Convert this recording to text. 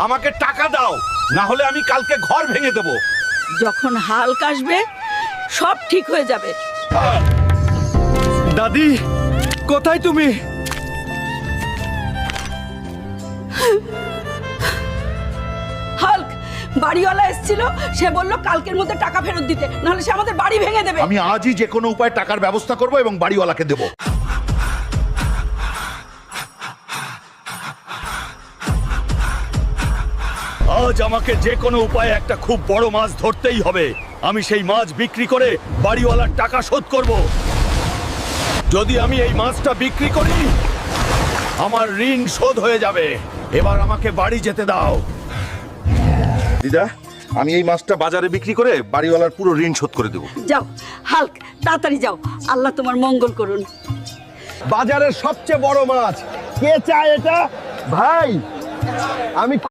আমাকে টাকা দাও, না হলে আমি কালকে ঘর ভেঙে দেব। যখন হাল্ক আসবে সব ঠিক হয়ে যাবে। দাদি, কোথায় তুমি? হাল্ক, বাড়িওয়ালা এসেছিল, সে বলল কালকের মধ্যে টাকা ফেরত দিতে, নাহলে সে আমাদের বাড়ি ভেঙে দেবে। আমি আজই যে কোনো উপায়ে টাকার ব্যবস্থা করব এবং বাড়িওয়ালাকে দেব। আজ আমাকে যে কোনো উপায়ে একটা খুব বড় মাছ ধরতেই হবে। আমি সেই মাছ বিক্রি করে বাড়িওয়ালার টাকা শোধ করব। যদি আমি এই মাছটা বিক্রি করি, আমার ঋণ শোধ হয়ে যাবে। এবার আমাকে বাড়ি যেতে দাও। দিদা, আমি এই মাছটা বাজারে বিক্রি করে বাড়িওয়ালার পুরো ঋণ শোধ করে দেব। যাও হাল্ক, তাড়াতাড়ি যাও, আল্লাহ তোমার মঙ্গল করুন। বাজারের সবচেয়ে বড় মাছ। কে চায় এটা? ভাই, আমি